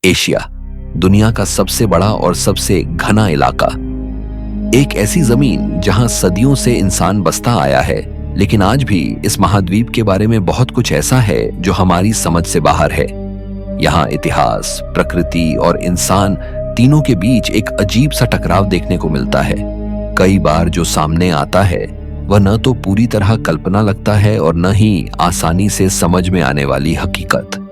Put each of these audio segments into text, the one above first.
Asia, दुनिया का सबसे बड़ा और सबसे घना इलाका। एक ऐसी जमीन जहां सदियों से इंसान बसता आया है, लेकिन आज भी इस महाद्वीप के बारे में बहुत कुछ ऐसा है जो हमारी समझ से बाहर है। यहाँ इतिहास, प्रकृति और इंसान तीनों के बीच एक अजीब सा टकराव देखने को मिलता है। कई बार जो सामने आता है वह न तो पूरी तरह कल्पना लगता है और न ही आसानी से समझ में आने वाली हकीकत।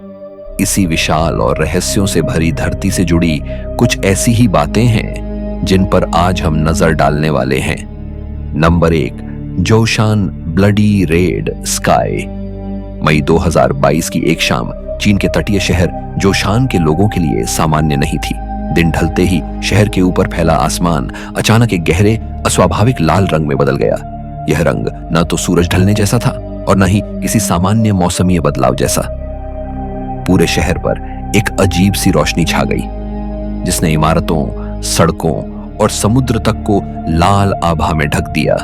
इसी विशाल और रहस्यों से भरी धरती से जुड़ी कुछ ऐसी ही बातें हैं जिन पर आज हम नजर डालने वाले हैं। नंबर 1, जोशान ब्लडी रेड स्काई। मई 2022 की एक शाम चीन के तटीय शहर जोशान के लोगों के लिए सामान्य नहीं थी। दिन ढलते ही शहर के ऊपर फैला आसमान अचानक एक गहरे अस्वाभाविक लाल रंग में बदल गया। यह रंग न तो सूरज ढलने जैसा था और न ही किसी सामान्य मौसमी बदलाव जैसा। पूरे शहर पर एक अजीब सी रोशनी छा गई, जिसने इमारतों, सड़कों और समुद्र तक को लाल आभा में ढक दिया।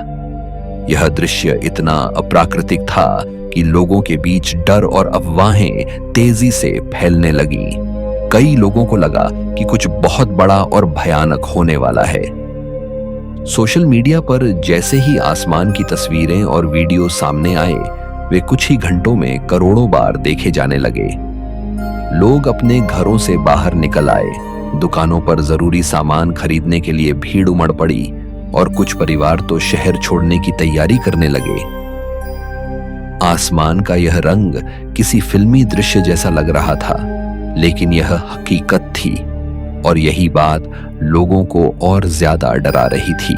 यह दृश्य इतना अप्राकृतिक था कि लोगों के बीच डर और अफवाहें तेजी से फैलने लगी। कई लोगों को लगा कि कुछ बहुत बड़ा और भयानक होने वाला है। सोशल मीडिया पर जैसे ही आसमान की तस्वीरें और वीडियो सामने आए, वे कुछ ही घंटों में करोड़ों बार देखे जाने लगे। लोग अपने घरों से बाहर निकल आए, दुकानों पर जरूरी सामान खरीदने के लिए भीड़ उमड़ पड़ी और कुछ परिवार तो शहर छोड़ने की तैयारी करने लगे। आसमान का यह रंग किसी फिल्मी दृश्य जैसा लग रहा था, लेकिन यह हकीकत थी और यही बात लोगों को और ज्यादा डरा रही थी।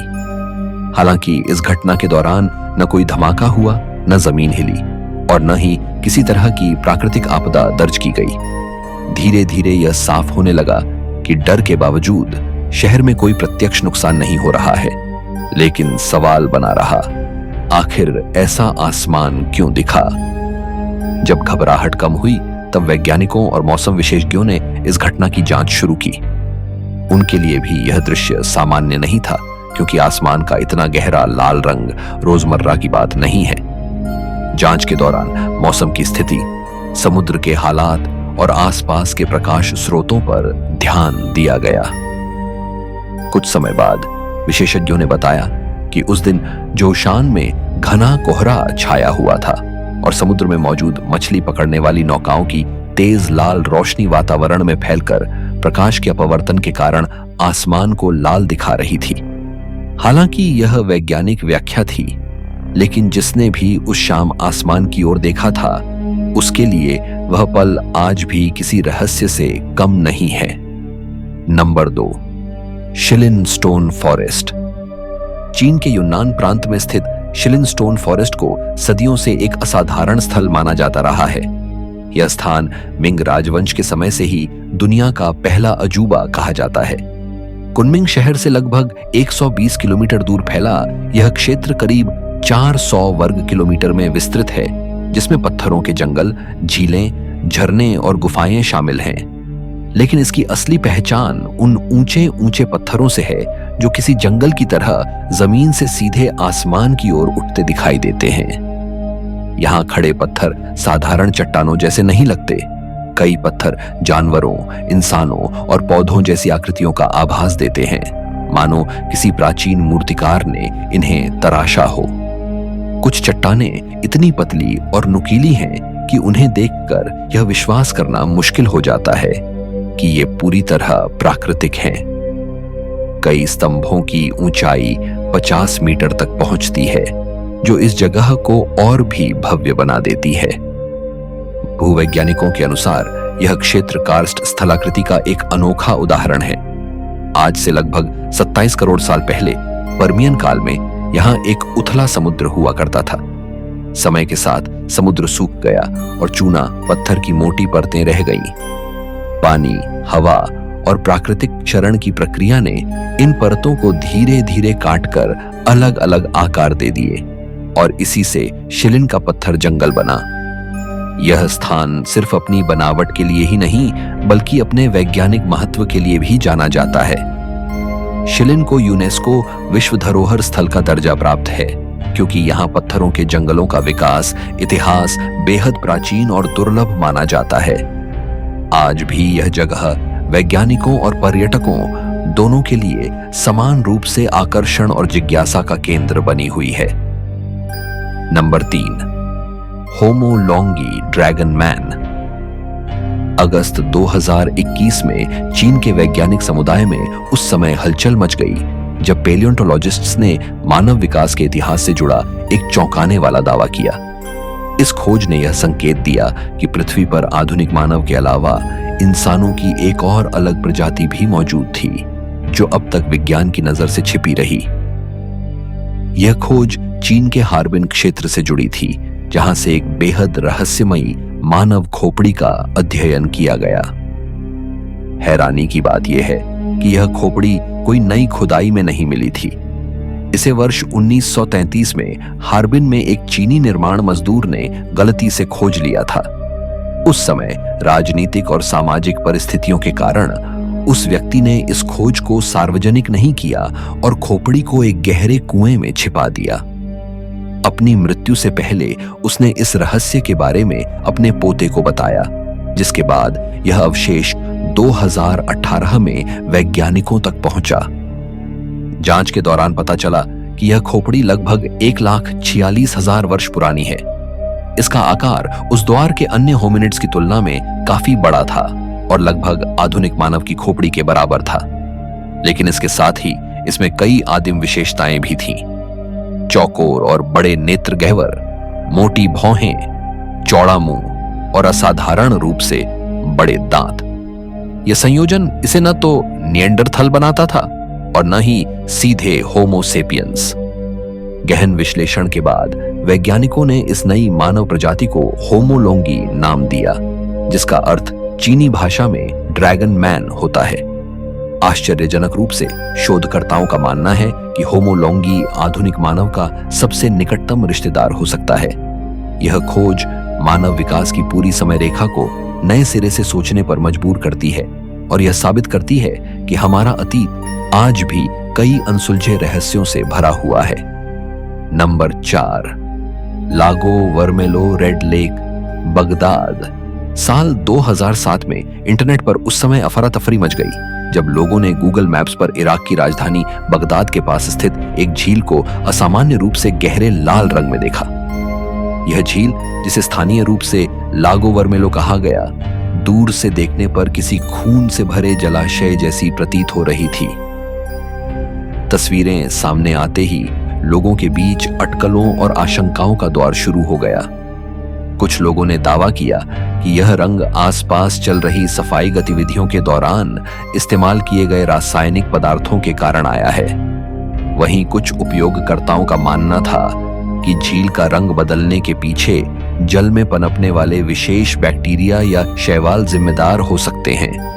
हालांकि इस घटना के दौरान न कोई धमाका हुआ, न जमीन हिली और न ही किसी तरह की प्राकृतिक आपदा दर्ज की गई। धीरे धीरे यह साफ होने लगा कि डर के बावजूद शहर में कोई प्रत्यक्ष नुकसान नहीं हो रहा है। लेकिन सवाल बना रहा, आखिर ऐसा आसमान क्यों दिखा? जब घबराहट कम हुई तब वैज्ञानिकों और मौसम विशेषज्ञों ने इस घटना की जांच शुरू की। उनके लिए भी यह दृश्य सामान्य नहीं था, क्योंकि आसमान का इतना गहरा लाल रंग रोजमर्रा की बात नहीं है। जांच के दौरान मौसम की स्थिति, समुद्र के हालात और आसपास के प्रकाश स्रोतों पर ध्यान दिया गया। कुछ समय बाद विशेषज्ञों ने बताया कि उस दिन जोशान में घना कोहरा छाया हुआ था और समुद्र में मौजूद मछली पकड़ने वाली नौकाओं की तेज लाल रोशनी वातावरण में फैलकर प्रकाश के अपवर्तन के कारण आसमान को लाल दिखा रही थी। हालांकि यह वैज्ञानिक व्याख्या थी, लेकिन जिसने भी उस शाम आसमान की ओर देखा था, उसके लिए वह पल आज भी किसी रहस्य से कम नहीं है। Number 2, Shilin stone forest. चीन के यूनान प्रांत में स्थित शिलिन स्टोन फॉरेस्ट को सदियों से एक असाधारण स्थल माना जाता रहा है। यह स्थान मिंग राजवंश के समय से ही दुनिया का पहला अजूबा कहा जाता है। कुनमिंग शहर से लगभग 120 किलोमीटर दूर फैला यह क्षेत्र करीब 400 वर्ग किलोमीटर में विस्तृत है, जिसमें पत्थरों के जंगल, झीलें, झरने और गुफाएं शामिल हैं। लेकिन इसकी असली पहचान उन ऊंचे ऊंचे पत्थरों से है जो किसी जंगल की तरह जमीन से सीधे आसमान की ओर उठते दिखाई देते हैं। यहाँ खड़े पत्थर साधारण चट्टानों जैसे नहीं लगते। कई पत्थर जानवरों, इंसानों और पौधों जैसी आकृतियों का आभास देते हैं, मानो किसी प्राचीन मूर्तिकार ने इन्हें तराशा हो। कुछ चट्टानें इतनी पतली और नुकीली हैं कि उन्हें देखकर यह विश्वास करना मुश्किल हो जाता है कि ये पूरी तरह प्राकृतिक हैं। कई स्तंभों की ऊंचाई 50 मीटर तक पहुंचती है, जो इस जगह को और भी भव्य बना देती है। भूवैज्ञानिकों के अनुसार यह क्षेत्र कार्स्ट स्थलाकृति का एक अनोखा उदाहरण है। आज से लगभग 27 करोड़ साल पहले पर्मियन काल में यहाँ एक उथला समुद्र हुआ करता था। समय के साथ समुद्र सूख गया और चूना पत्थर की मोटी परतें रह गईं। पानी, हवा और प्राकृतिक क्षरण की प्रक्रिया ने इन परतों को धीरे धीरे काटकर अलग अलग आकार दे दिए और इसी से शिलिन का पत्थर जंगल बना। यह स्थान सिर्फ अपनी बनावट के लिए ही नहीं, बल्कि अपने वैज्ञानिक महत्व के लिए भी जाना जाता है। शिलिन को यूनेस्को विश्व धरोहर स्थल का दर्जा प्राप्त है, क्योंकि यहाँ पत्थरों के जंगलों का विकास, इतिहास बेहद प्राचीन और दुर्लभ माना जाता है। आज भी यह जगह वैज्ञानिकों और पर्यटकों दोनों के लिए समान रूप से आकर्षण और जिज्ञासा का केंद्र बनी हुई है। नंबर 3, होमो लोंगी ड्रैगन मैन। अगस्त 2021 में चीन के वैज्ञानिक समुदाय में उस समय हलचल मच गई जब पैलियोंटोलॉजिस्ट्स ने मानव विकास के इतिहास से जुड़ा एक चौंकाने वाला दावा किया। इस खोज ने यह संकेत दिया कि पृथ्वी पर आधुनिक मानव के अलावा इंसानों की एक और अलग प्रजाति भी मौजूद थी, जो अब तक विज्ञान की नजर से छिपी रही। यह खोज चीन के हार्बिन क्षेत्र से जुड़ी थी, जहां से एक बेहद रहस्यमयी मानव खोपड़ी का अध्ययन किया गया। हैरानी की बात यह है कि यह खोपड़ी कोई नई खुदाई में नहीं मिली थी। इसे वर्ष 1933 में हार्बिन में एक चीनी निर्माण मजदूर ने गलती से खोज लिया था। उस समय राजनीतिक और सामाजिक परिस्थितियों के कारण उस व्यक्ति ने इस खोज को सार्वजनिक नहीं किया और खोपड़ी को एक गहरे कुएं में छिपा दिया। अपनी मृत्यु से पहले उसने इस रहस्य के बारे में अपने पोते को बताया, जिसके बाद यह अवशेष 2018 में वैज्ञानिकों तक पहुंचा। जांच के दौरान पता चला कि यह खोपड़ी लगभग 1,46,000 वर्ष पुरानी है। इसका आकार उस द्वार के अन्य होमिनिड्स की तुलना में काफी बड़ा था और लगभग आधुनिक मानव की खोपड़ी के बराबर था। लेकिन इसके साथ ही इसमें कई आदिम विशेषताएं भी थीं। चौकोर और बड़े नेत्र गहवर, मोटी भौहें, चौड़ा मुंह और असाधारण रूप से बड़े दांत। यह संयोजन इसे न तो निएंडरथल बनाता था और न ही सीधे होमो सेपियंस। गहन विश्लेषण के बाद वैज्ञानिकों ने इस नई मानव प्रजाति को होमो लोंगी नाम दिया, जिसका अर्थ चीनी भाषा में ड्रैगन मैन होता है। आश्चर्यजनक रूप से शोधकर्ताओं का मानना है कि होमो लोंगी आधुनिक मानव का सबसे निकटतम रिश्तेदार हो सकता है। यह खोज मानव विकास की पूरी समय रेखा को नए सिरे से सोचने पर मजबूर करती है और यह साबित करती है कि हमारा अतीत आज भी कई अनसुलझे रहस्यों से भरा हुआ है। नंबर 4, लागो वर्मेलो रेड लेक, बगदाद। साल 2007 में इंटरनेट पर उस समय अफरा तफरी मच गई जब लोगों ने गूगल मैप्स पर इराक की राजधानी बगदाद के पास स्थित एक झील को असामान्य रूप से गहरे लाल रंग में देखा। यह झील, जिसे स्थानीय रूप से लागो वर्मेलो कहा गया, दूर से देखने पर किसी खून से भरे जलाशय जैसी प्रतीत हो रही थी। तस्वीरें सामने आते ही लोगों के बीच अटकलों और आशंकाओं का दौर शुरू हो गया। कुछ लोगों ने दावा किया कि यह रंग आसपास चल रही सफाई गतिविधियों के दौरान इस्तेमाल किए गए रासायनिक पदार्थों के कारण आया है। वहीं कुछ उपयोगकर्ताओं का मानना था कि झील का रंग बदलने के पीछे जल में पनपने वाले विशेष बैक्टीरिया या शैवाल जिम्मेदार हो सकते हैं।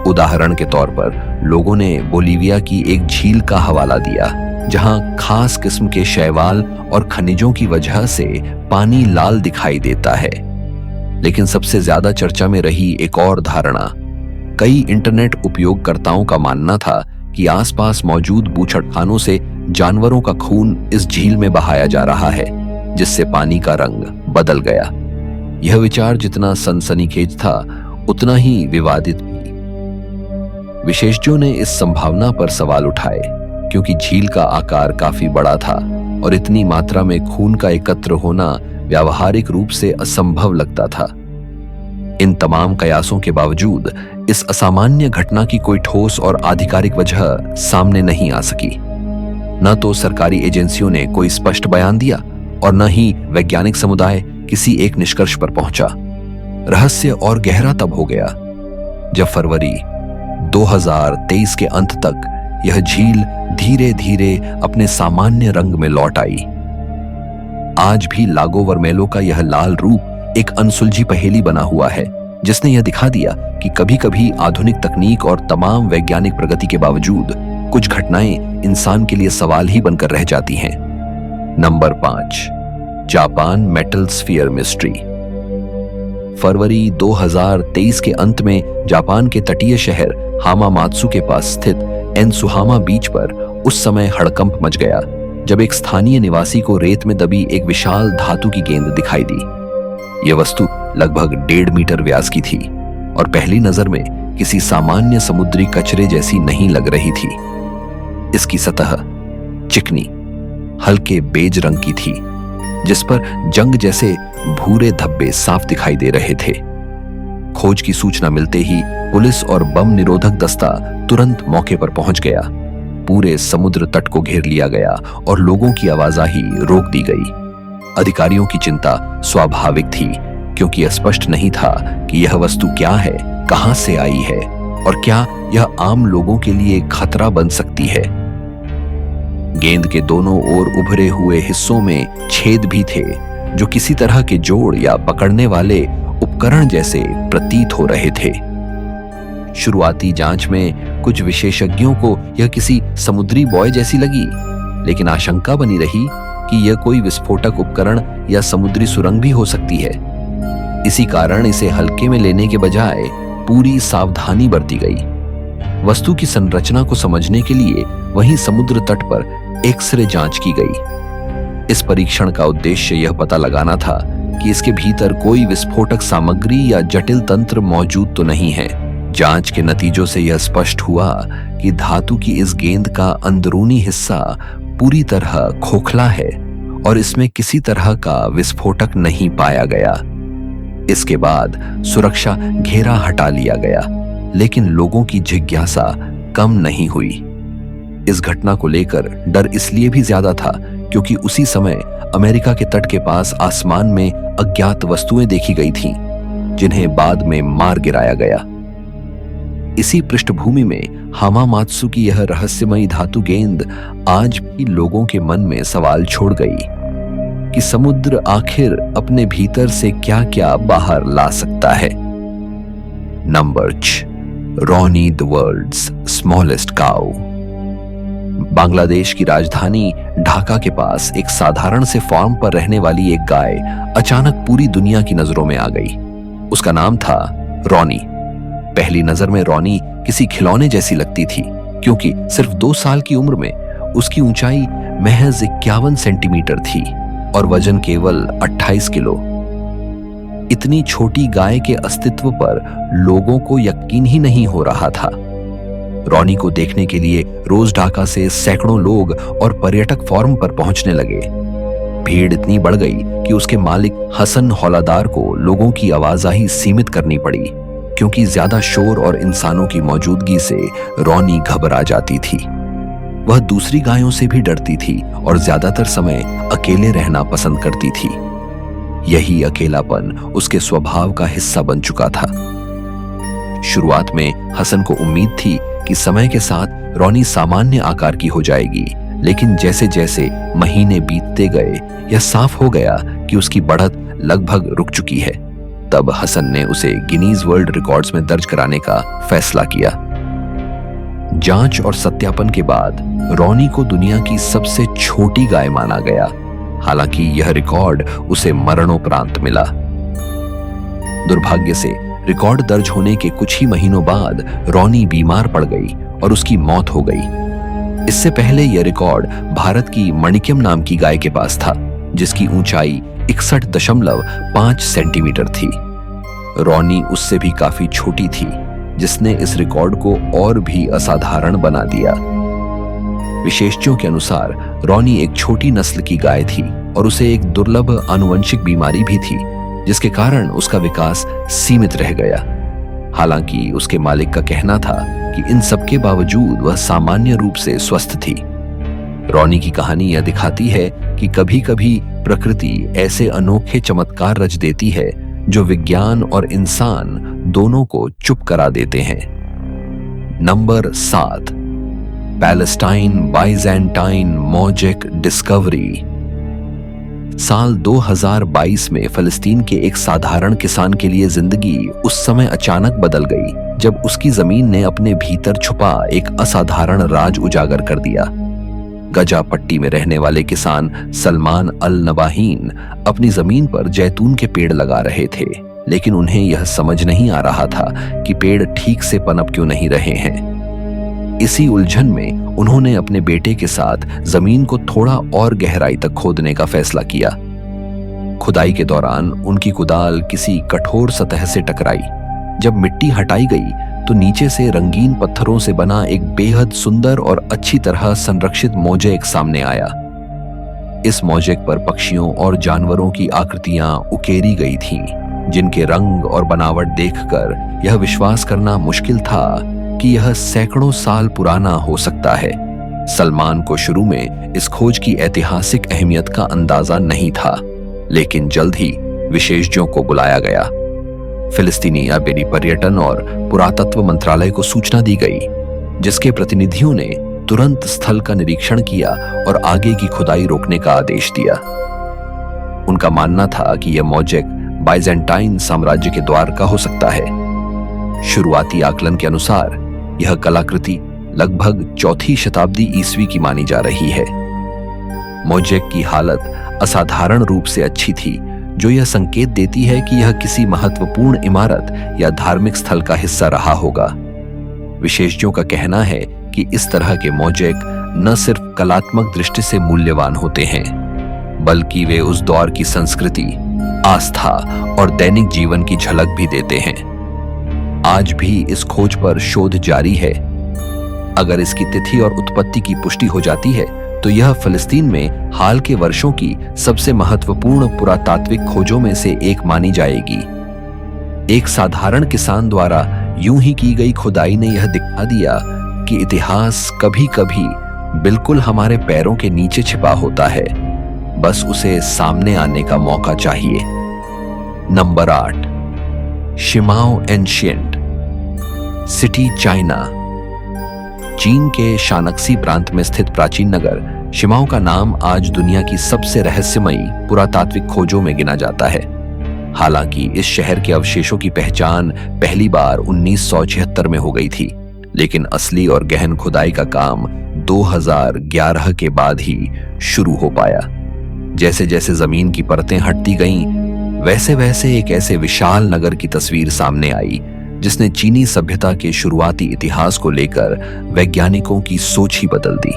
उदाहरण के तौर पर लोगों ने बोलीविया की एक झील का हवाला दिया, जहां खास किस्म के शैवाल और खनिजों की वजह से पानी लाल दिखाई देता है। लेकिन सबसे ज्यादा चर्चा में रही एक और धारणा। कई इंटरनेट उपयोगकर्ताओं का मानना था कि आसपास मौजूद बूचड़खानों से जानवरों का खून इस झील में बहाया जा रहा है, जिससे पानी का रंग बदल गया। यह विचार जितना सनसनीखेज था, उतना ही विवादित भी। विशेषज्ञों ने इस संभावना पर सवाल उठाए, क्योंकि झील का आकार काफी बड़ा था और इतनी मात्रा में खून का एकत्र होना व्यावहारिक रूप से असंभव लगता था। इन तमाम कयासों के बावजूद इस असामान्य घटना की कोई ठोस और आधिकारिक वजह सामने नहीं आ सकी। न तो सरकारी एजेंसियों ने कोई स्पष्ट बयान दिया और न ही वैज्ञानिक समुदाय किसी एक निष्कर्ष पर पहुंचा। रहस्य और गहरा तब हो गया जब फरवरी 2023 के अंत तक यह झील धीरे धीरे अपने सामान्य रंग में लौट आई। आज भी लागो वर्मेलो का यह लाल रूप एक अनसुलझी पहेली बना हुआ है, जिसने यह दिखा दिया कि कभी-कभी आधुनिक तकनीक और तमाम वैज्ञानिक प्रगति के बावजूद कुछ घटनाएं इंसान के लिए सवाल ही बनकर रह जाती हैं। Number 5, Japan metal sphere mystery. फरवरी 2023 के अंत में जापान के तटीय शहर हामामात्सु के पास स्थित एनसुहामा बीच पर उस समय हड़कंप मच गया जब एक स्थानीय निवासी को रेत में दबी एक विशाल धातु की गेंद दिखाई दी। यह वस्तु लगभग 1.5 मीटर व्यास की थी और पहली नजर में किसी सामान्य समुद्री कचरे जैसी नहीं लग रही थी। इसकी सतह चिकनी, हल्के बेज रंग की थी, जिस पर जंग जैसे भूरे धब्बे साफ दिखाई दे रहे थे। खोज की सूचना मिलते ही पुलिस और बम निरोधक दस्ता तुरंत मौके पर पहुंच गया। पूरे समुद्र तट को घेर लिया गया और लोगों की आवाजाही रोक दी गई। अधिकारियों की चिंता स्वाभाविक थी, क्योंकि स्पष्ट नहीं था कि यह वस्तु क्या है, कहां से आई है और क्या यह आम लोगों के लिए खतरा बन सकती है। गेंद के दोनों ओर उभरे हुए हिस्सों में छेद भी थे, जो किसी तरह के जोड़ या पकड़ने वाले उपकरण जैसे प्रतीत हो रहे थे। शुरुआती जांच में कुछ विशेषज्ञों को यह किसी समुद्री बॉय जैसी लगी, लेकिन आशंका बनी रही कि यह कोई विस्फोटक उपकरण या समुद्री सुरंग भी हो सकती है। इसी कारण इसे हल्के में लेने के बजाय पूरी सावधानी बरती गई। वस्तु की संरचना को समझने के लिए वहीं समुद्र तट पर एक्सरे जांच की गई। इस परीक्षण का उद्देश्य यह पता लगाना था कि इसके भीतर कोई विस्फोटक सामग्री या जटिल तंत्र मौजूद तो नहीं है। जांच के नतीजों से यह स्पष्ट हुआ कि धातु की इस गेंद का अंदरूनी हिस्सा पूरी तरह खोखला है और इसमें किसी तरह का विस्फोटक नहीं पाया गया। इसके बाद सुरक्षा घेरा हटा लिया गया, लेकिन लोगों की जिज्ञासा कम नहीं हुई। इस घटना को लेकर डर इसलिए भी ज्यादा था क्योंकि उसी समय अमेरिका के तट के पास आसमान में अज्ञात वस्तुएं देखी गई थीं, जिन्हें बाद में मार गिराया गया। इसी पृष्ठभूमि में हामामात्सु की यह रहस्यमयी धातु गेंद आज भी लोगों के मन में सवाल छोड़ गई कि समुद्र आखिर अपने भीतर से क्या क्या बाहर ला सकता है। Number 6, Ronnie the world's smallest cow. Bangladesh की राजधानी ढाका के पास एक साधारण से फार्म पर रहने वाली एक गाय अचानक पूरी दुनिया की नजरों में आ गई। उसका नाम था रॉनी। पहली नजर में रॉनी किसी खिलौने जैसी लगती थी, क्योंकि सिर्फ 2 साल की उम्र में उसकी ऊंचाई महज 51 सेंटीमीटर थी और वजन केवल 28 किलो। इतनी छोटी गाय के अस्तित्व पर लोगों को यकीन ही नहीं हो रहा था। रॉनी को देखने के लिए रोज ढाका से सैकड़ों लोग और पर्यटक फार्म पर पहुंचने लगे। भीड़ इतनी बढ़ गई कि उसके मालिक हसन हौलादार को लोगों की आवाजाही सीमित करनी पड़ी, क्योंकि ज्यादा शोर और इंसानों की मौजूदगी से रॉनी घबरा जाती थी। वह दूसरी गायों से भी डरती थी और ज्यादातर समय अकेले रहना पसंद करती थी। यही अकेलापन उसके स्वभाव का हिस्सा बन चुका था। शुरुआत में हसन को उम्मीद थी कि समय के साथ रॉनी सामान्य आकार की हो जाएगी, लेकिन जैसे जैसे महीने बीतते गए यह साफ हो गया कि उसकी बढ़त लगभग रुक चुकी है। तब हसन ने उसे गिनीज वर्ल्ड रिकॉर्ड्स में दर्ज कराने का फैसला किया। जांच और सत्यापन के बाद रॉनी को दुनिया की सबसे छोटी गाय माना गया। हालांकि यह रिकॉर्ड उसे मरणोपरांत मिला। दुर्भाग्य से रिकॉर्ड दर्ज होने के कुछ ही महीनों बाद रॉनी बीमार पड़ गई और उसकी मौत हो गई। इससे पहले यह रिकॉर्ड भारत की मणिक्यम नाम की गाय के पास था, जिसकी ऊंचाई 61.5 सेंटीमीटर थी। रॉनी उससे भी काफी छोटी थी, जिसने इस रिकॉर्ड को और भी असाधारण बना दिया। विशेषज्ञों के अनुसार रॉनी एक छोटी नस्ल की गाय थी और उसे एक दुर्लभ आनुवंशिक बीमारी भी थी, जिसके कारण उसका विकास सीमित रह गया। हालांकि उसके मालिक का कहना था कि इन सब के बावजूद वह सामान्य रूप से स्वस्थ थी। रॉनी की कहानी यह दिखाती है कि कभी-कभी प्रकृति ऐसे अनोखे चमत्कार रच देती है जो विज्ञान और इंसान दोनों को चुप करा देते हैं। Number 7, Palestine Byzantine mosaic discovery. साल 2022 में फिलिस्तीन के एक साधारण किसान के लिए जिंदगी उस समय अचानक बदल गई जब उसकी जमीन ने अपने भीतर छुपा एक असाधारण राज उजागर कर दिया। गजा पट्टी में रहने वाले किसान सलमान अल नवाहीन अपनी जमीन पर जैतून के पेड़ लगा रहे थे, लेकिन उन्हें यह समझ नहीं आ रहा था कि पेड़ ठीक से पनप क्यों नहीं रहे हैं। इसी उलझन में उन्होंने अपने बेटे के साथ जमीन को थोड़ा और गहराई तक खोदने का फैसला किया। खुदाई के दौरान उनकी कुदाल किसी कठोर सतह से टकराई। जब मिट्टी हटाई गई तो नीचे से रंगीन पत्थरों से बना एक बेहद सुंदर और अच्छी तरह संरक्षित मोज़ेक सामने आया। इस मोज़ेक पर पक्षियों और जानवरों की आकृतियां उकेरी गई थीं, जिनके रंग और बनावट देखकर यह विश्वास करना मुश्किल था कि यह सैकड़ों साल पुराना हो सकता है। सलमान को शुरू में इस खोज की ऐतिहासिक अहमियत का अंदाजा नहीं था, लेकिन जल्द ही विशेषज्ञों को बुलाया गया। फिलिस्तीनी अबेरी पर्यटन और पुरातत्व मंत्रालय को सूचना दी गई, जिसके प्रतिनिधियों ने तुरंत स्थल का निरीक्षण किया और आगे की खुदाई रोकने का आदेश दिया। उनका मानना था कि यह मोज़ेक बाइजेंटाइन साम्राज्य के द्वार का हो सकता है। शुरुआती आकलन के अनुसार यह कलाकृति लगभग 4वीं शताब्दी ईस्वी की मानी जा रही है। मोज़ेक की हालत असाधारण रूप से अच्छी थी, जो यह संकेत देती है कि यह किसी महत्वपूर्ण इमारत या धार्मिक स्थल का हिस्सा रहा होगा। विशेषज्ञों का कहना है कि इस तरह के मोज़ेक न सिर्फ कलात्मक दृष्टि से मूल्यवान होते हैं, बल्कि वे उस दौर की संस्कृति, आस्था और दैनिक जीवन की झलक भी देते हैं। आज भी इस खोज पर शोध जारी है। अगर इसकी तिथि और उत्पत्ति की पुष्टि हो जाती है, तो यह फिलिस्तीन में हाल के वर्षों की सबसे महत्वपूर्ण पुरातात्विक खोजों में से एक मानी जाएगी। एक साधारण किसान द्वारा यूं ही की गई खुदाई ने यह दिखा दिया कि इतिहास कभी-कभी बिल्कुल हमारे पैरों के नीचे छिपा होता है, बस उसे सामने आने का मौका चाहिए। Number 8, Shimao ancient city, China. चीन के शानक्सी प्रांत में स्थित प्राचीन नगर शिमाओ का नाम आज दुनिया की सबसे रहस्यमयी पुरातात्विक खोजों में गिना जाता है। हालांकि इस शहर के अवशेषों की पहचान पहली बार 1976 में हो गई थी, लेकिन असली और गहन खुदाई का काम 2011 के बाद ही शुरू हो पाया। जैसे जैसे जमीन की परतें हटती गईं, वैसे वैसे एक ऐसे विशाल नगर की तस्वीर सामने आई जिसने चीनी सभ्यता के शुरुआती इतिहास को लेकर वैज्ञानिकों की सोच ही बदल दी।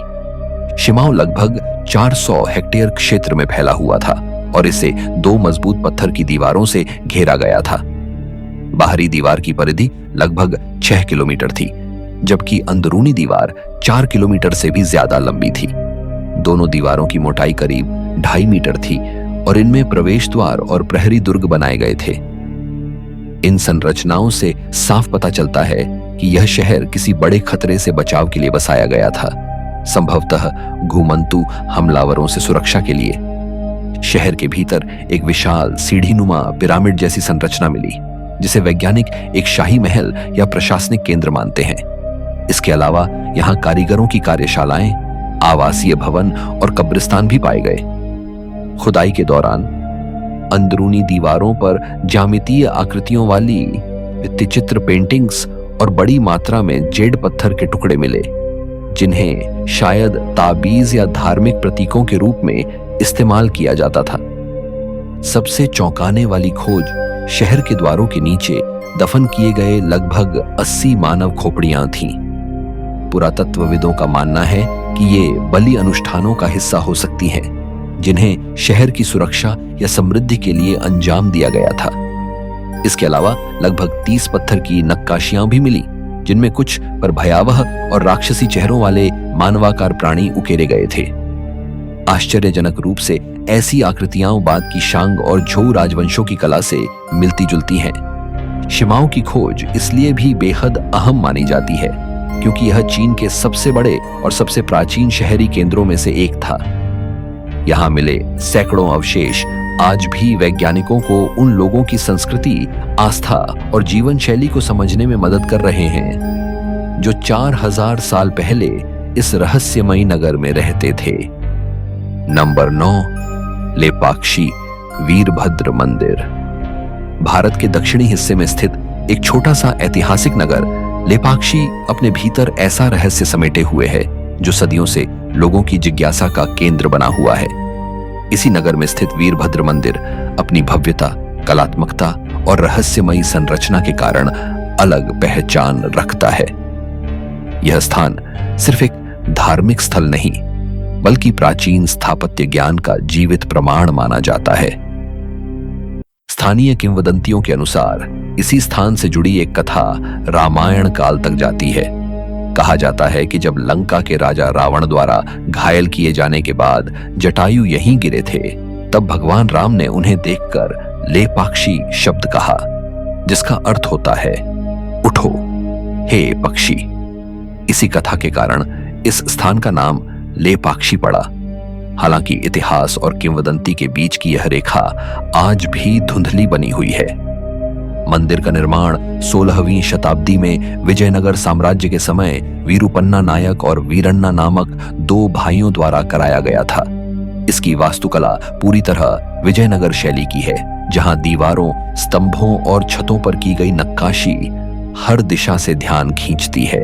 शिमाओ लगभग 400 हेक्टेयर क्षेत्र में फैला हुआ था और इसे 2 मजबूत पत्थर की दीवारों से घेरा गया था। बाहरी दीवार की परिधि लगभग 6 किलोमीटर थी, जबकि अंदरूनी दीवार 4 किलोमीटर से भी ज्यादा लंबी थी। दोनों दीवारों की मोटाई करीब 2.5 मीटर थी और इनमें प्रवेश द्वार और प्रहरी दुर्ग बनाए गए थे। इन संरचनाओं से साफ पता चलता है कि यह शहर किसी बड़े खतरे से बचाव के लिए बसाया गया था, संभवतः घुमंतु हमलावरों से सुरक्षा के लिए। शहर के भीतर एक विशाल सीढ़ीनुमा पिरामिड जैसी संरचना मिली, जिसे वैज्ञानिक एक शाही महल या प्रशासनिक केंद्र मानते हैं। इसके अलावा यहाँ कारीगरों की कार्यशालाएं, आवासीय भवन और कब्रिस्तान भी पाए गए। खुदाई के दौरान अंदरूनी दीवारों पर ज्यामितीय आकृतियों वाली भित्तिचित्र पेंटिंग्स और बड़ी मात्रा में जेड पत्थर के टुकड़े मिले, जिन्हें शायद ताबीज या धार्मिक प्रतीकों के रूप में इस्तेमाल किया जाता था। सबसे चौंकाने वाली खोज शहर के द्वारों के नीचे दफन किए गए लगभग 80 मानव खोपड़ियां थीं। पुरातत्वविदों का मानना है कि ये बलि अनुष्ठानों का हिस्सा हो सकती हैं, जिन्हें शहर की सुरक्षा या समृद्धि के लिए अंजाम दिया गया था। इसके अलावा लगभग 30 पत्थर की नक्काशियां भी मिली, जिनमें कुछ पर भयावह और राक्षसी चेहरों वाले मानवाकार प्राणी उकेरे गए थे। आश्चर्यजनक रूप से ऐसी आकृतियां बाद की शांग और झोउ राजवंशों की कला से मिलती जुलती हैं। शिमाओ की खोज इसलिए भी बेहद अहम मानी जाती है क्योंकि यह चीन के सबसे बड़े और सबसे प्राचीन शहरी केंद्रों में से एक था। यहाँ मिले सैकड़ों अवशेष आज भी वैज्ञानिकों को उन लोगों की संस्कृति, आस्था और जीवन शैली को समझने में मदद कर रहे हैं जो 4000 साल पहले इस रहस्यमयी नगर में रहते थे। नंबर 9, लेपाक्षी वीरभद्र मंदिर। भारत के दक्षिणी हिस्से में स्थित एक छोटा सा ऐतिहासिक नगर लेपाक्षी अपने भीतर ऐसा रहस्य समेटे हुए है जो सदियों से लोगों की जिज्ञासा का केंद्र बना हुआ है। इसी नगर में स्थित वीरभद्र मंदिर अपनी भव्यता, कलात्मकता और रहस्यमयी संरचना के कारण अलग पहचान रखता है। यह स्थान सिर्फ एक धार्मिक स्थल नहीं, बल्कि प्राचीन स्थापत्य ज्ञान का जीवित प्रमाण माना जाता है। स्थानीय किंवदंतियों के अनुसार इसी स्थान से जुड़ी एक कथा रामायण काल तक जाती है। कहा जाता है कि जब लंका के राजा रावण द्वारा घायल किए जाने के बाद जटायु यहीं गिरे थे, तब भगवान राम ने उन्हें देखकर लेपाक्षी शब्द कहा, जिसका अर्थ होता है उठो हे पक्षी। इसी कथा के कारण इस स्थान का नाम लेपाक्षी पड़ा। हालांकि इतिहास और किंवदंती के बीच की यह रेखा आज भी धुंधली बनी हुई है। मंदिर का निर्माण 16वीं शताब्दी में विजयनगर साम्राज्य के समय वीरूपन्ना नायक और वीरन्ना नामक दो भाइयों द्वारा कराया गया था। इसकी वास्तुकला पूरी तरह विजयनगर शैली की है, जहां दीवारों, स्तंभों और छतों पर की गई नक्काशी हर दिशा से ध्यान खींचती है।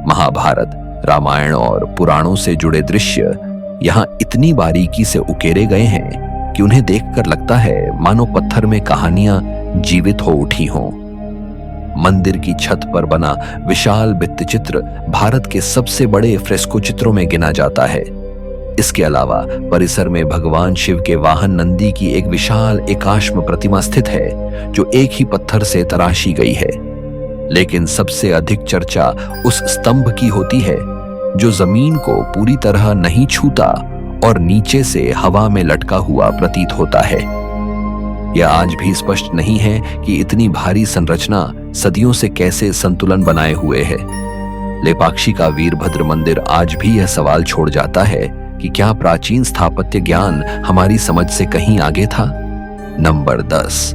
महाभारत, रामायण और पुराणों से जुड़े दृश्य यहां इतनी बारीकी से उकेरे गए हैं कि उन्हें देखकर लगता है मानो पत्थर में कहानियां जीवित हो उठी हों। मंदिर की छत पर बना विशाल भित्तिचित्र भारत के सबसे बड़े फ्रेस्को चित्रों में गिना जाता है। इसके अलावा परिसर में भगवान शिव के वाहन नंदी की एक विशाल एकाश्म प्रतिमा स्थित है, जो एक ही पत्थर से तराशी गई है। लेकिन सबसे अधिक चर्चा उस स्तंभ की होती है जो जमीन को पूरी तरह नहीं छूता और नीचे से हवा में लटका हुआ प्रतीत होता है। यह आज भी स्पष्ट नहीं है कि इतनी भारी संरचना सदियों से कैसे संतुलन बनाए हुए है। लेपाक्षी का वीरभद्र मंदिर आज भी यह सवाल छोड़ जाता है कि क्या प्राचीन स्थापत्य ज्ञान हमारी समझ से कहीं आगे था। Number 10,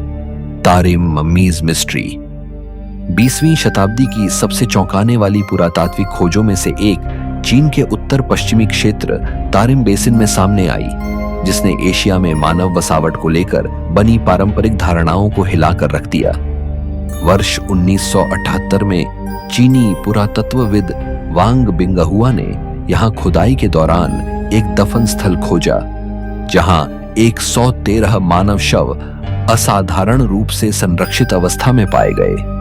Tarim mummies mystery. 20वीं शताब्दी की सबसे चौंकाने वाली पुरातात्विक खोजों में से एक चीन के उत्तर पश्चिमी क्षेत्र तारिम बेसिन में सामने आई, जिसने एशिया में मानव बसावट को लेकर बनी पारंपरिक धारणाओं को हिलाकर रख दिया। वर्ष 1978 में चीनी पुरातत्वविद वांग बिंगहुआ ने यहां खुदाई के दौरान एक दफन स्थल खोजा, जहां 113 मानव शव असाधारण रूप से संरक्षित अवस्था में पाए गए।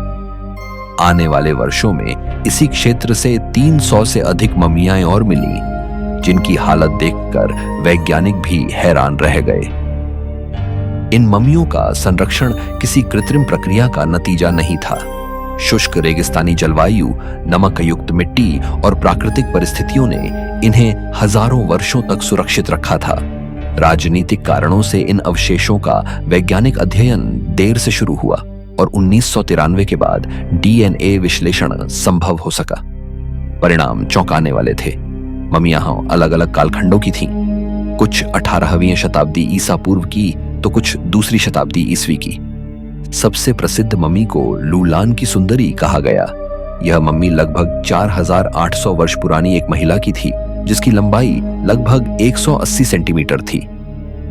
आने वाले वर्षों में इसी क्षेत्र से 300 से अधिक ममियाएं और मिली, जिनकी हालत देखकर वैज्ञानिक भी हैरान रह गए। इन ममियों का संरक्षण किसी कृत्रिम प्रक्रिया का नतीजा नहीं था। शुष्क रेगिस्तानी जलवायु, नमकयुक्त मिट्टी और प्राकृतिक परिस्थितियों ने इन्हें हजारों वर्षों तक सुरक्षित रखा था। राजनीतिक कारणों से इन अवशेषों का वैज्ञानिक अध्ययन देर से शुरू हुआ और 1993 के बाद डीएनए विश्लेषण संभव हो सका। परिणाम चौंकाने वाले थे। ममियां अलग अलग कालखंडों की थीं, कुछ 18वीं शताब्दी ईसा पूर्व की तो कुछ दूसरी शताब्दी ईसवी की। सबसे प्रसिद्ध मम्मी को लूलान की सुंदरी कहा गया। यह मम्मी लगभग 4800 वर्ष पुरानी एक महिला की थी, जिसकी लंबाई लगभग 180 सेंटीमीटर थी।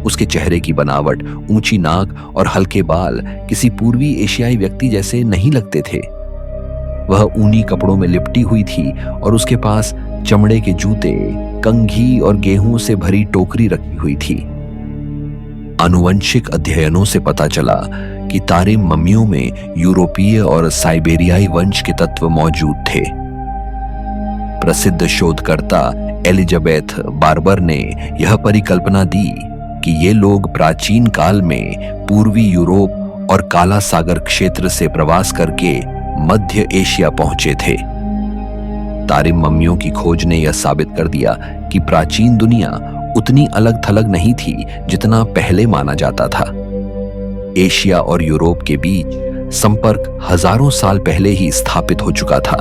उसके चेहरे की बनावट, ऊंची नाक और हल्के बाल किसी पूर्वी एशियाई व्यक्ति जैसे नहीं लगते थे। वह ऊनी कपड़ों में लिपटी हुई थी और उसके पास चमड़े के जूते, कंघी और गेहूं से भरी टोकरी रखी हुई थी। आनुवंशिक अध्ययनों से पता चला कि तारिम मम्मियों में यूरोपीय और साइबेरियाई वंश के तत्व मौजूद थे। प्रसिद्ध शोधकर्ता एलिजाबेथ बार्बर ने यह परिकल्पना दी कि ये लोग प्राचीन काल में पूर्वी यूरोप और काला सागर क्षेत्र से प्रवास करके मध्य एशिया पहुंचे थे। तारिम मम्मियों की खोज ने यह साबित कर दिया कि प्राचीन दुनिया उतनी अलग थलग नहीं थी जितना पहले माना जाता था। एशिया और यूरोप के बीच संपर्क हजारों साल पहले ही स्थापित हो चुका था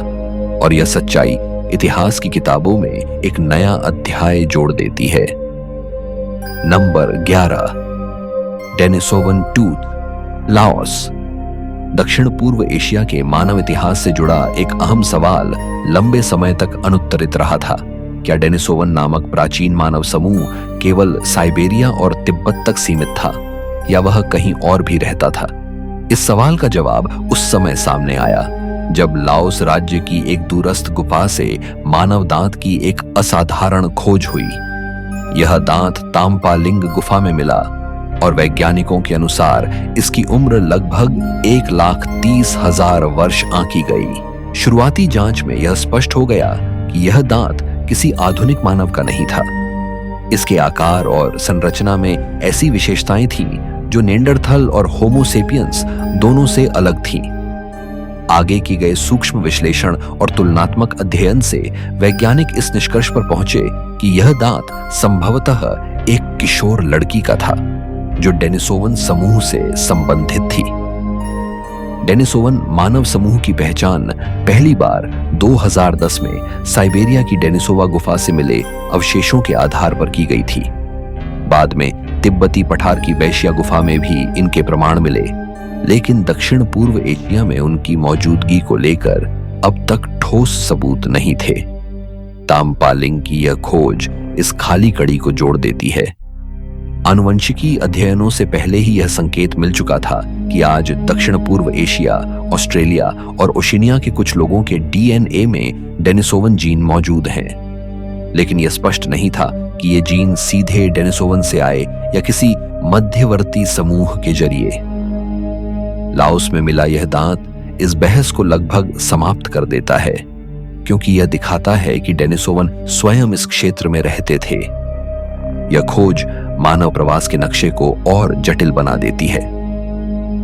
और यह सच्चाई इतिहास की किताबों में एक नया अध्याय जोड़ देती है। Number 11, Denisovan tooth, Laos. दक्षिण पूर्व एशिया के मानव इतिहास से जुड़ा एक अहम सवाल लंबे समय तक अनुत्तरित रहा था। क्या डेनिसोवन नामक प्राचीन मानव समूह केवल साइबेरिया और तिब्बत तक सीमित था या वह कहीं और भी रहता था? इस सवाल का जवाब उस समय सामने आया जब लाओस राज्य की एक दूरस्थ गुफा से मानव दांत की एक असाधारण खोज हुई। यह दांत ताम्पालिंग गुफा में मिला और वैज्ञानिकों के अनुसार इसकी उम्र लगभग 1,30,000 वर्ष आंकी गई। शुरुआती जांच में यह स्पष्ट हो गया कि यह दांत किसी आधुनिक मानव का नहीं था। इसके आकार और संरचना में ऐसी विशेषताएं थीं जो नेंडरथल और होमोसेपियंस दोनों से अलग थीं। आगे की गए सूक्ष्म विश्लेषण और तुलनात्मक अध्ययन से वैज्ञानिक इस निष्कर्ष पर पहुंचे कि यह दांत संभवतः एक किशोर लड़की का था जो डेनिसोवन समूह से संबंधित थी। डेनिसोवन मानव समूह की पहचान पहली बार 2010 में साइबेरिया की डेनिसोवा गुफा से मिले अवशेषों के आधार पर की गई थी। बाद में तिब्बती पठार की बैशिया गुफा में भी इनके प्रमाण मिले, लेकिन दक्षिण पूर्व एशिया में उनकी मौजूदगी को लेकर अब तक ठोस सबूत नहीं थे। तामपालिंग की यह खोज इस खाली कड़ी को जोड़ देती है। आनुवंशिकी अध्ययनों से पहले ही यह संकेत मिल चुका था कि आज दक्षिण पूर्व एशिया, ऑस्ट्रेलिया और ओशिनिया के कुछ लोगों के डीएनए में डेनिसोवन जीन मौजूद हैं। लेकिन यह स्पष्ट नहीं था कि ये जीन सीधे डेनिसोवन से आए या किसी मध्यवर्ती समूह के जरिए। लाओस में मिला यह दांत इस बहस को लगभग समाप्त कर देता है, क्योंकि यह दिखाता है कि डेनिसोवन स्वयं इस क्षेत्र में रहते थे। यह खोज मानव प्रवास के नक्शे को और जटिल बना देती है।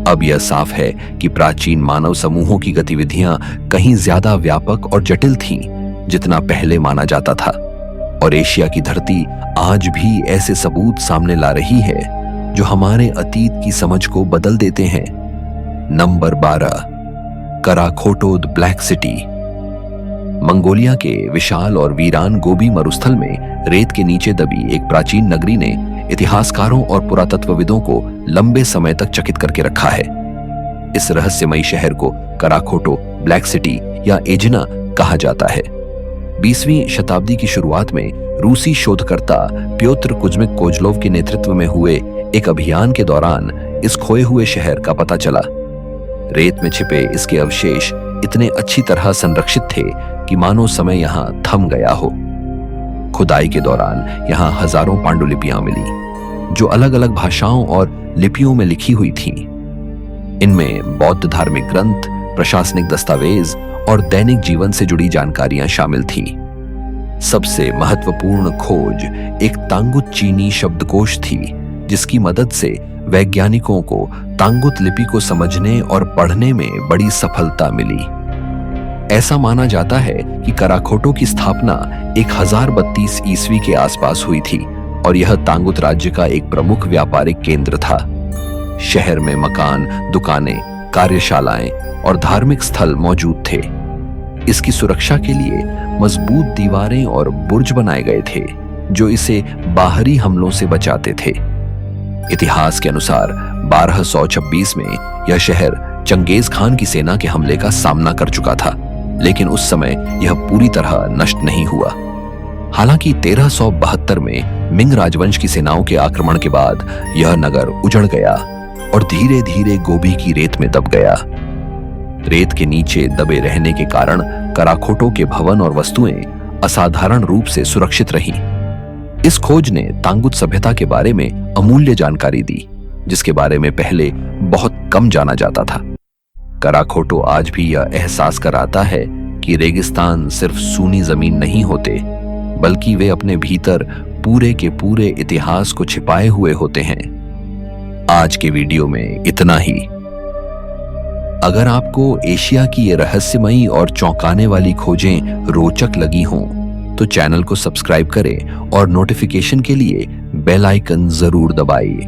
अब यह साफ है कि प्राचीन मानव समूहों की गतिविधियां कहीं ज्यादा व्यापक और जटिल थीं, जितना पहले माना जाता था, और एशिया की धरती आज भी ऐसे सबूत सामने ला रही है जो हमारे अतीत की समझ को बदल देते हैं। नंबर 12, कराखोटोद ब्लैक सिटी। मंगोलिया के विशाल और वीरान गोबी मरुस्थल में रेत के नीचे दबी एक प्राचीन नगरी ने इतिहासकारों और पुरातत्वविदों को लंबे समय तक चकित करके रखा है। इस रहस्यमयी शहर को कराखोटो ब्लैक सिटी या एजना कहा जाता है। 20वीं शताब्दी की शुरुआत में रूसी शोधकर्ता प्योत्र कुज़्मिक कोजलोव के नेतृत्व में हुए एक अभियान के दौरान इस खोए हुए शहर का पता चला। रेत में छिपे इसके अवशेष इतने अच्छी तरह संरक्षित थे कि मानो समय यहां थम गया हो। खुदाई के दौरान यहां हजारों पांडुलिपियां मिली, जो अलग अलग भाषाओं और लिपियों में लिखी हुई थीं। इनमें बौद्ध धार्मिक ग्रंथ, प्रशासनिक दस्तावेज और दैनिक जीवन से जुड़ी जानकारियां शामिल थीं। सबसे महत्वपूर्ण खोज एक तांगुत चीनी शब्दकोश थी, जिसकी मदद से वैज्ञानिकों को तांगुत लिपि को समझने और पढ़ने में बड़ी सफलता मिली। ऐसा माना जाता है कि कराखोटो की स्थापना 1032 ईस्वी के आसपास हुई थी और यह तांगुत राज्य का एक प्रमुख व्यापारिक केंद्र था। शहर में मकान, दुकानें, कार्यशालाएं और धार्मिक स्थल मौजूद थे। इसकी सुरक्षा के लिए मजबूत दीवारें और बुर्ज बनाए गए थे, जो इसे बाहरी हमलों से बचाते थे। इतिहास के अनुसार 1226 में यह शहर चंगेज खान की सेना के हमले का सामना कर चुका था, लेकिन उस समय यह पूरी तरह नष्ट नहीं हुआ। हालांकि 1372 में मिंग राजवंश की सेनाओं के आक्रमण के बाद यह नगर उजड़ गया और धीरे धीरे गोबी की रेत में दब गया। रेत के नीचे दबे रहने के कारण कराखोटो के भवन और वस्तुएं असाधारण रूप से सुरक्षित रहीं। इस खोज ने तांगुत सभ्यता के बारे में अमूल्य जानकारी दी, जिसके बारे में पहले बहुत कम जाना जाता था। कराखोटो आज भी यह एहसास कराता है कि रेगिस्तान सिर्फ सूनी जमीन नहीं होते, बल्कि वे अपने भीतर पूरे के पूरे इतिहास को छिपाए हुए होते हैं। आज के वीडियो में इतना ही। अगर आपको एशिया की ये रहस्यमयी और चौंकाने वाली खोजें रोचक लगी हों, तो चैनल को सब्सक्राइब करें और नोटिफिकेशन के लिए बेल आइकन जरूर दबाइए।